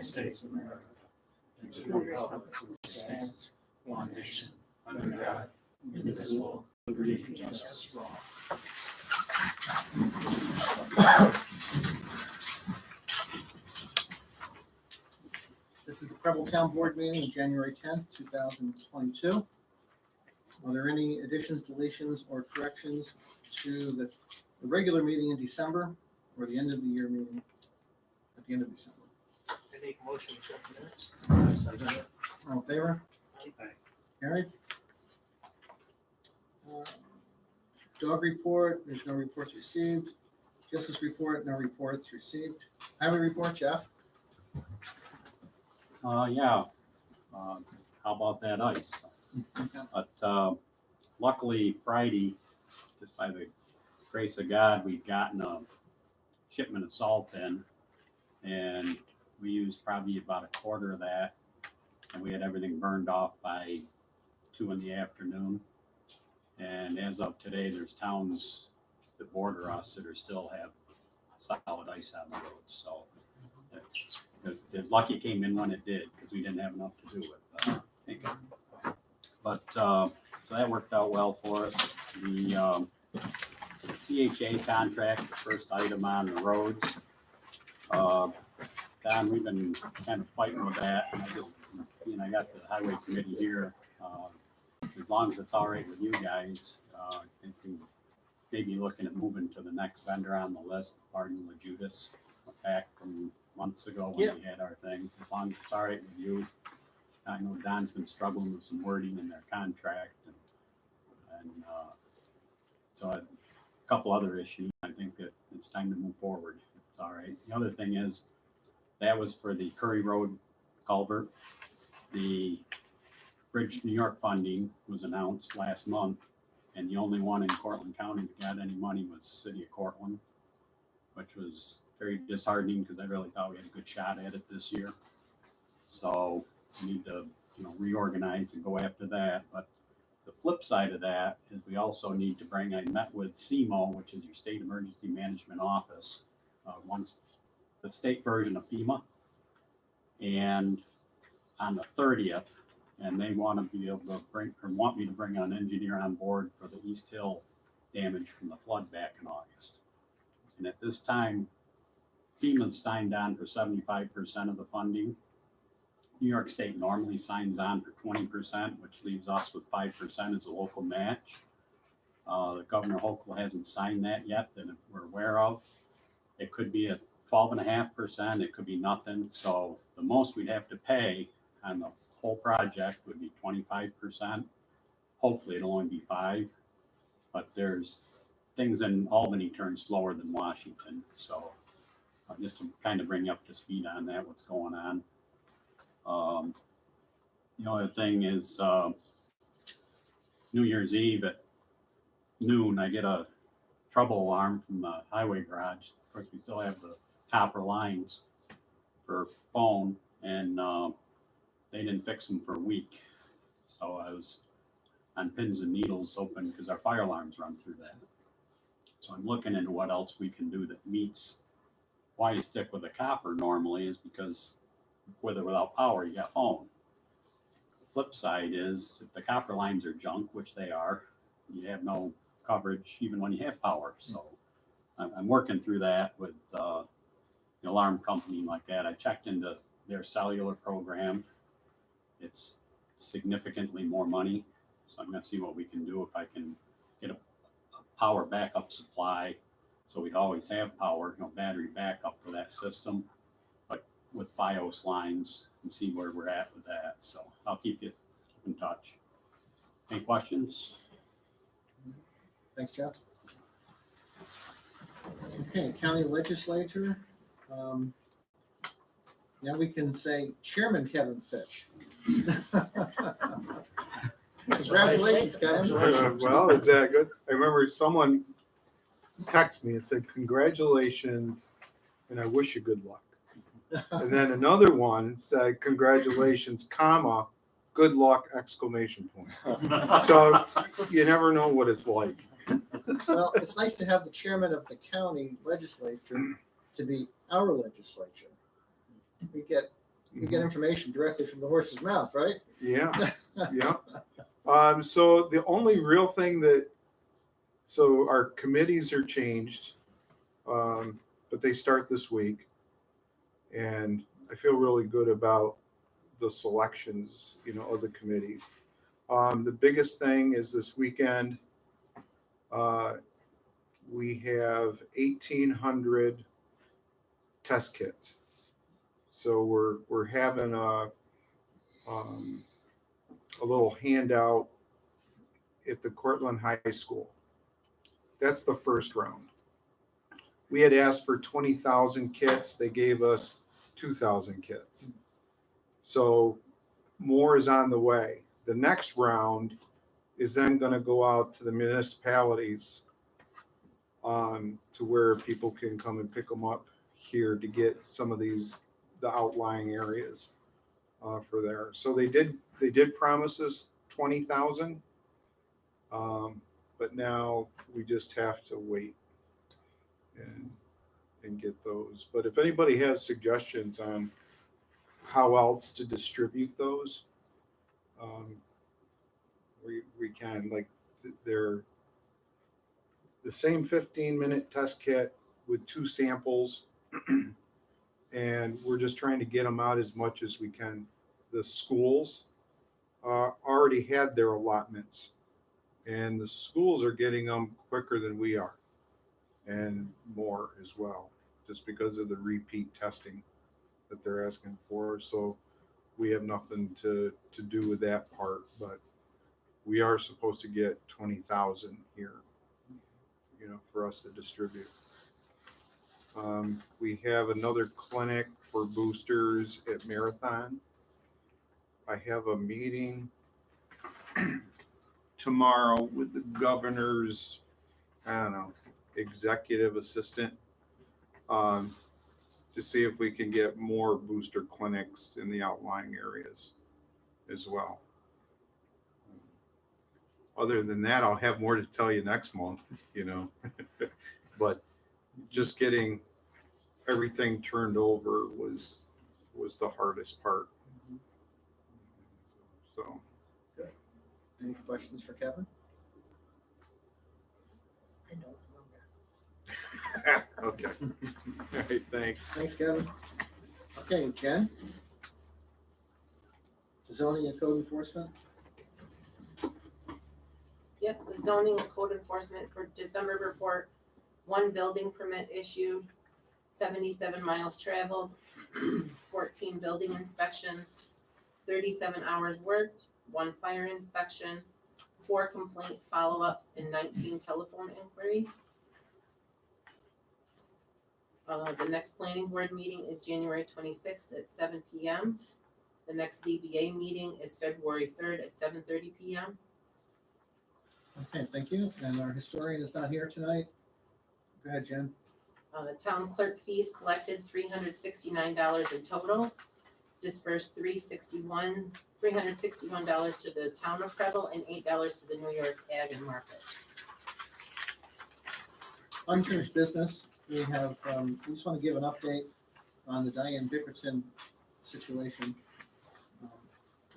States of America and to the republic for which it stands, one nation, under God, indivisible, with liberty and justice for all. This is the Preble Town Board meeting on January 10th, 2022. Are there any additions, deletions, or corrections to the regular meeting in December or the end of the year meeting at the end of December? I make a motion to accept the minutes. All in favor? Aye. Carried. Dog report, there's no reports received. Justice report, no reports received. Highway report, Jeff? How about that ice? But luckily Friday, just by the grace of God, we've gotten a shipment of salt in, and we used probably about a quarter of that, and we had everything burned off by 2 in the afternoon. And as of today, there's towns that border us that are still have solid ice on the road. So the lucky it came in when it did, because we didn't have enough to do it. So that worked out well for us. The CHA contract, the first item on the roads. Don, we've been kind of fighting with that. And I got the highway committee here. As long as it's all right with you guys, I think we may be looking at moving to the next vendor on the list, Barton LaJudas, back from months ago when we had our thing. As long as it's all right with you. I know Don's been struggling with some wording in their contract, and so a couple other issues. I think that it's time to move forward. If it's all right. The other thing is that was for the Curry Road culvert. The Bridge New York funding was announced last month, and the only one in Cortland County that got any money was City of Cortland, which was very disheartening because I really thought we had a good shot at it this year. So we need to, reorganize and go after that. But the flip side of that is we also need to bring. I met with CMO, which is your State Emergency Management Office, once the state version of FEMA, and on the 30th. And they want to be able to want me to bring an engineer on board for the East Hill damage from the flood back in August. And at this time, FEMA's signed on for 75% of the funding. New York State normally signs on for 20%, which leaves us with 5% as a local match. The Governor Hochul hasn't signed that yet that we're aware of. It could be at 12.5%. It could be nothing. So the most we'd have to pay on the whole project would be 25%. Hopefully it'll only be 5%, but there's things in Albany turn slower than Washington. So just to kind of bring you up to speed on that, what's going on. The other thing is New Year's Eve at noon, I get a trouble alarm from the highway garage. Of course, we still have the copper lines for phone, and they didn't fix them for a week. So I was on pins and needles open because our fire alarms run through that. So I'm looking into what else we can do that meets why you stick with the copper normally is because with or without power, you got phone. The flip side is if the copper lines are junk, which they are, you have no coverage even when you have power. So I'm working through that with the alarm company like that. I checked into their cellular program. It's significantly more money. So I'm going to see what we can do if I can get a power backup supply. So we'd always have power, battery backup for that system, but with FiOS lines and see where we're at with that. So I'll keep in touch. Any questions? Thanks, Jeff. Okay, county legislature. Now we can say Chairman Kevin Fitch. Congratulations, Kevin. Well, is that good? I remember someone texted me and said, congratulations, and I wish you good luck. And then another one said, congratulations, comma, good luck, exclamation point. So you never know what it's like. Well, it's nice to have the chairman of the county legislature to be our legislature. We get You get information directly from the horse's mouth, right? Yeah, yeah. So the only real thing so our committees are changed, but they start this week. And I feel really good about the selections, of the committees. The biggest thing is this weekend, we have 1,800 test kits. So we're having a little handout at the Cortland High School. That's the first round. We had asked for 20,000 kits. They gave us 2,000 kits. So more is on the way. The next round is then going to go out to the municipalities, to where people can come and pick them up here to get some of the outlying areas for there. So they did promise us 20,000, but now we just have to wait and get those. But if anybody has suggestions on how else to distribute those, we can, like, they're the same 15-minute test kit with 2 samples, and we're just trying to get them out as much as we can. The schools already had their allotments, and the schools are getting them quicker than we are, and more as well, just because of the repeat testing that they're asking for. So we have nothing to do with that part, but we are supposed to get 20,000 here, for us to distribute. We have another clinic for boosters at Marathon. I have a meeting tomorrow with the governor's, executive assistant, to see if we can get more booster clinics in the outlying areas as well. Other than that, I'll have more to tell you next month, but just getting everything turned over was the hardest part. So. Good. Any questions for Kevin? I don't remember. Okay. All right, thanks. Thanks, Kevin. Okay, Jen? Zoning and code enforcement? Yep, the zoning and code enforcement for December report, 1 building permit issued, 77 miles traveled, 14 building inspections, 37 hours worked, 1 fire inspection, 4 complaint follow-ups, and 19 telephone inquiries. The next planning board meeting is January 26th at 7 p.m. The next ZBA meeting is February 3rd at 7:30 p.m. Okay, thank you. And our historian is not here tonight. Go ahead, Jen. Town clerk fees collected $369 in total. Dispersed $361 to the town of Preble and $8 to the New York Ag and Market. Unfinished business. We have, we just want to give an update on the Diane Bickerton situation.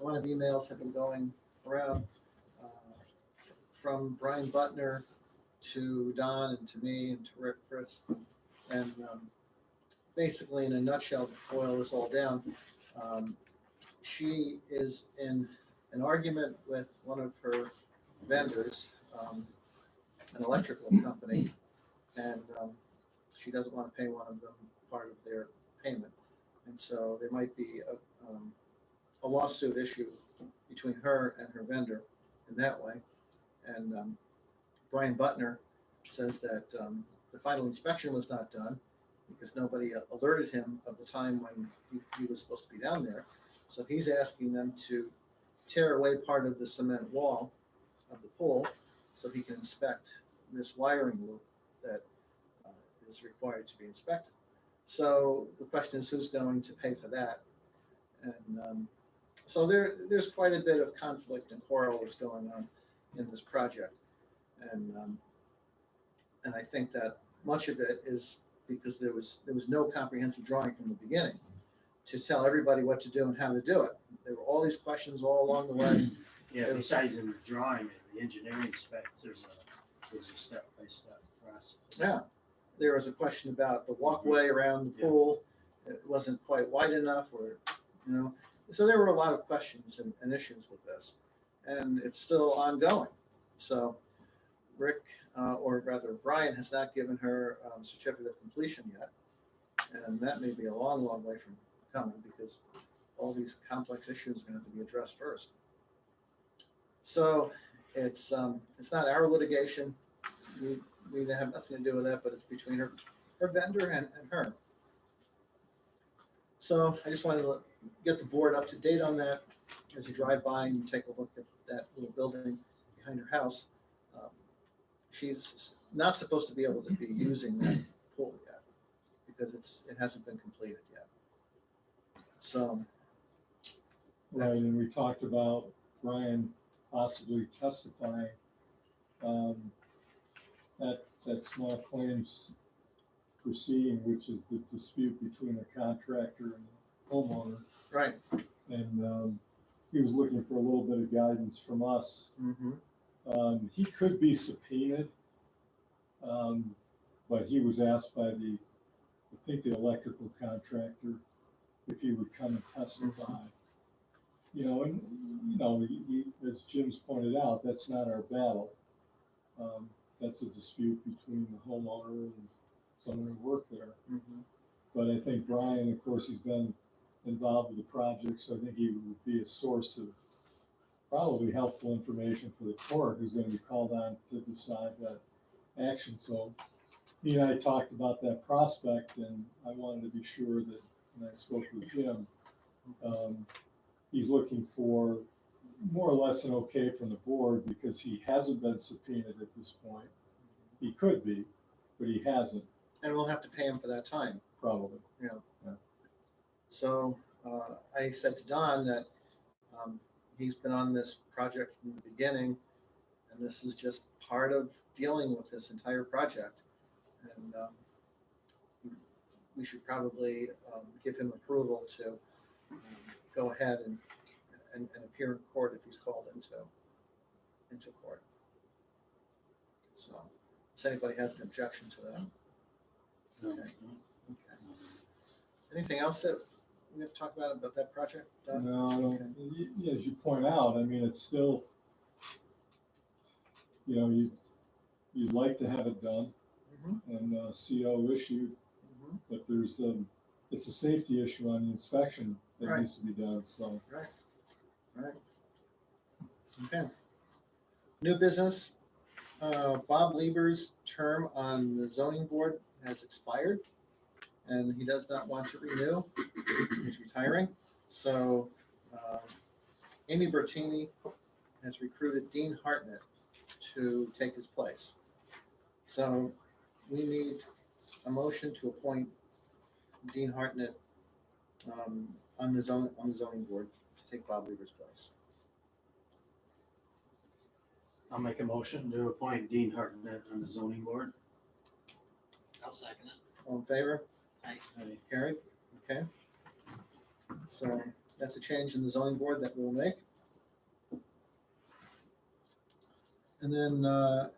A lot of emails have been going around from Brian Butner to Don and to me and to Rick Fritz. And basically, in a nutshell, to boil this all down, she is in an argument with one of her vendors, an electrical company, and she doesn't want to pay one of them part of their payment. And so there might be a lawsuit issue between her and her vendor in that way. And Brian Butner says that the final inspection was not done because nobody alerted him of the time when he was supposed to be down there. So he's asking them to tear away part of the cement wall of the pole so he can inspect this wiring loop that is required to be inspected. So the question is, who's going to pay for that? And so there's quite a bit of conflict and quarrel that's going on in this project. And I think that much of it is because there was no comprehensive drawing from the beginning. to tell everybody what to do and how to do it. There were all these questions all along the way. Yeah, besides in the drawing and the engineering specs, there's a step-by-step process. Yeah, there was a question about the walkway around the pool. It wasn't quite wide enough, or, you know, so there were a lot of questions and issues with this, and it's still ongoing. So Rick, or rather Brian, has not given her certificate of completion yet, and that may be a long, long way from coming, because all these complex issues are going to have to be addressed first. So it's not our litigation. We have nothing to do with that, but it's between her vendor and her. So I just wanted to get the board up to date on that. As you drive by and you take a look at that little building behind her house, she's not supposed to be able to be using that pool yet, because it hasn't been completed yet. So. Right, and we talked about Brian possibly testifying at that small claims proceeding, which is the dispute between the contractor and the homeowner. Right. And he was looking for a little bit of guidance from us. Mm-hmm. He could be subpoenaed, but he was asked by I think the electrical contractor, if he would come and testify. Mm-hmm. You know, and you know, as Jim's pointed out, that's not our battle. That's a dispute between the homeowner and someone who worked there. Mm-hmm. But I think Brian, of course, he's been involved with the project, so I think he would be a source of probably helpful information for the court, who's going to be called on to decide that action. So he and I talked about that prospect, and I wanted to be sure that when I spoke with Jim, he's looking for more or less an okay from the board, because he hasn't been subpoenaed at this point. He could be, but he hasn't. And we'll have to pay him for that time. Probably. So I said to Don that he's been on this project from the beginning, and this is just part of dealing with this entire project. And we should probably give him approval to go ahead and appear in court if he's called into court. So, if anybody has an objection to that. Okay. Okay. Anything else that we have to talk about that project? Don? No, I don't. Okay. Yeah, as you point out, I mean, it's still, you know, you'd like to have it done Mhm. and CO issued, Mhm. but there's it's a safety issue on the inspection that Right. needs to be done. So Right. Okay. New business. Bob Lieber's term on the zoning board has expired, and he does not want to renew. He's retiring. So Amy Bertini has recruited Dean Hartnett to take his place. So we need a motion to appoint Dean Hartnett on the zoning board to take Bob Lieber's place. I'll make a motion to appoint Dean Hartnett on the zoning board. I'll second it. All in favor? Aye. Carried? Okay. So that's a change in the zoning board that we'll make. And then a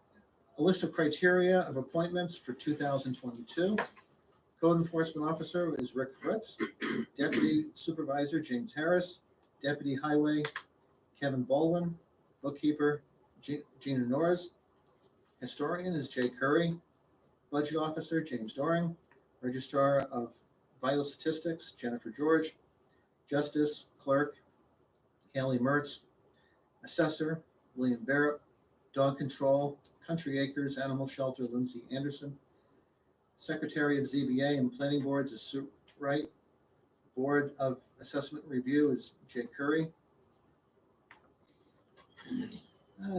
list of criteria of appointments for 2022. Code enforcement officer is Rick Fritz. Deputy supervisor James Harris. Deputy highway Kevin Baldwin. Bookkeeper Gina Norris. Historian is Jay Curry. Budget officer James Doring. Registrar of Vital Statistics Jennifer George. Justice clerk Haley Mertz. Assessor William Barrett. Dog control Country Acres Animal Shelter Lindsay Anderson. Secretary of ZBA and Planning Boards is Sue Wright. Board of Assessment Review is Jay Curry.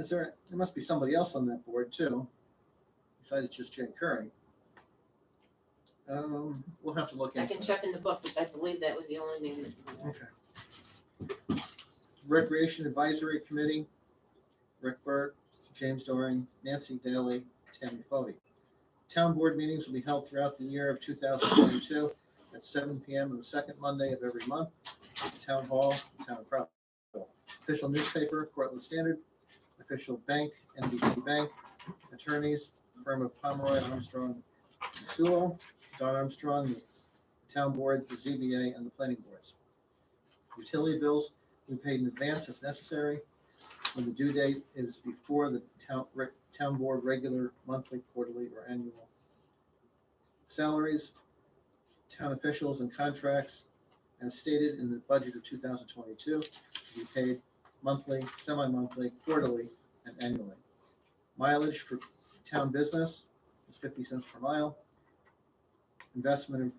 There must be somebody else on that board too, besides just Jay Curry. We'll have to look I into can it. check in the book, but I believe that was the only name that's on there. Okay. Recreation Advisory Committee, Rick Burt, James Doring, Nancy Daly, Tammy Fode. Town board meetings will be held throughout the year of 2022 at 7 PM on the second Monday of every month at the Town Hall, Town of Preble. Official newspaper, Cortland Standard. Official bank, NBT Bank. Attorneys, firm of Pomeroy, Armstrong, Sewell, Don Armstrong, the Town Board, the ZBA, and the planning boards. Utility bills we paid in advance if necessary, when the due date is before the town board regular monthly, quarterly, or annual. Salaries, town officials and contracts, as stated in the budget of 2022, to be paid monthly, semi-monthly, quarterly, and annually. Mileage for town business is 50 cents per mile. Investment in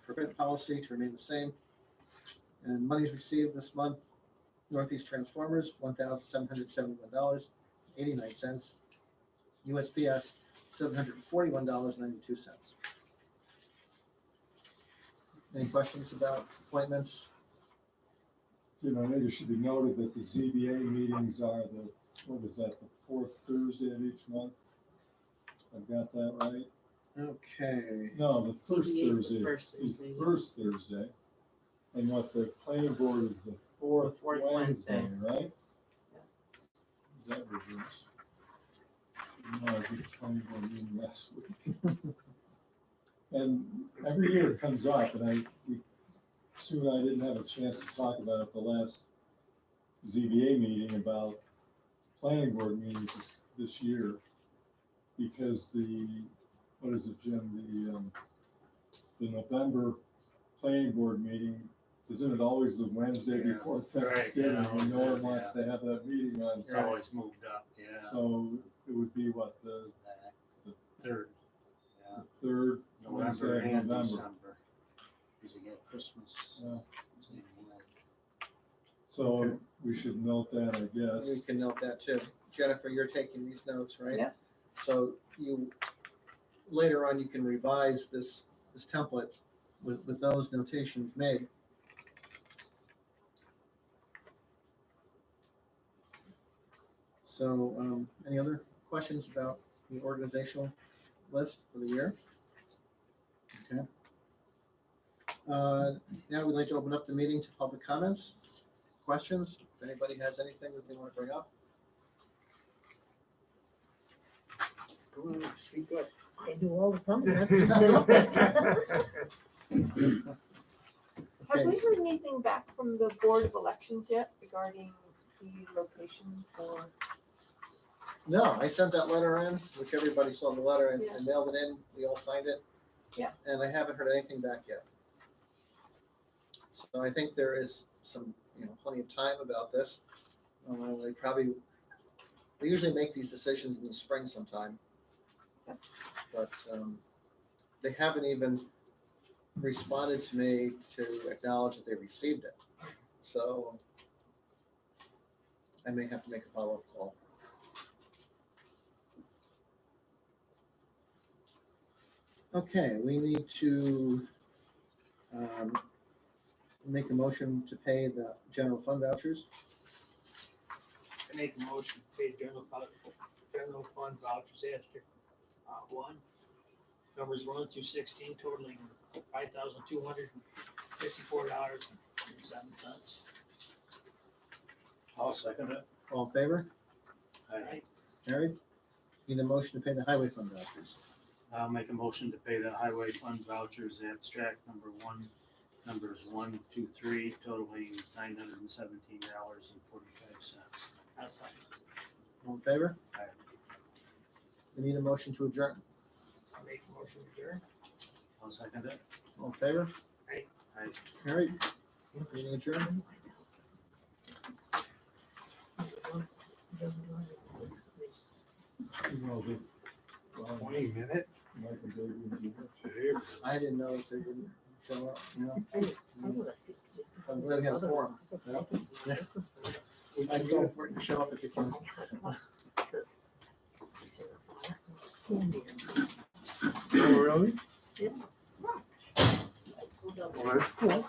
permit policy to remain the same. And monies received this month, Northeast Transformers, $1,771.89. USPS, $741.92. Any questions about appointments? You know, I think it should be noted that the ZBA meetings are the, what was that, the fourth Thursday of each month? I've got that right? Okay, No, the first ZBA is the Thursday. first is Thursday. First Thursday. And what the planning board is the fourth Fourth Wednesday, Wednesday. right? Is that reverse? No, I was at the planning board meeting last week. And every year it comes up, and soon I didn't have a chance to talk about it the last ZBA meeting about planning board meetings this year. Because what is it, Jim, the November planning board meeting, isn't it always the Wednesday Yeah. before Right, Thanksgiving, yeah, when no one yeah. wants to have that meeting on It's time? always moved up, yeah. So it would be what, the Third, yeah, third November Wednesday of and November? December. Cause you get Christmas. Yeah. Same way. So Okay. we should note that, I we guess. can note that too. Jennifer, you're taking these notes, right? Yep. So later on, you can revise this template with those notations made. So, any other questions about the organizational list for the year? Okay. Now we'd like to open up the meeting to public comments, questions. If anybody has anything that they want to bring up? Speak up. I do all the time. Okay. Have we heard anything back from the Board of Elections yet regarding the location for? No, I sent that letter in, which everybody saw the letter and Yeah. mailed it in. We all signed it. Yeah. And I haven't heard anything back yet. So I think there is some, plenty of time about this. They usually make these decisions in the spring sometime. Yeah. But they haven't even responded to me to acknowledge that they received it. So I may have to make a follow-up call. Okay, we need to make a motion to pay the general fund vouchers. I make a motion to pay general fund vouchers after, numbers 1 through 16 totaling $5,254.07. I'll second it. All in favor? Aye. Carried. Need a motion to pay the highway fund vouchers. I'll make a motion to pay the highway fund vouchers abstract numbers 1, 2, 3 totaling $917.45. I'll second. All in favor? Aye. We need a motion to adjourn. I'll make a motion to adjourn. I'll second it. All in favor? Aye. Aye. Carried. Meeting adjourned. Well, 20 minutes? Michael David and George. I didn't know if they didn't show up, I'm glad we had a forum. It's so important to show up if you can. Oh, really? Yeah. Well, that's cool.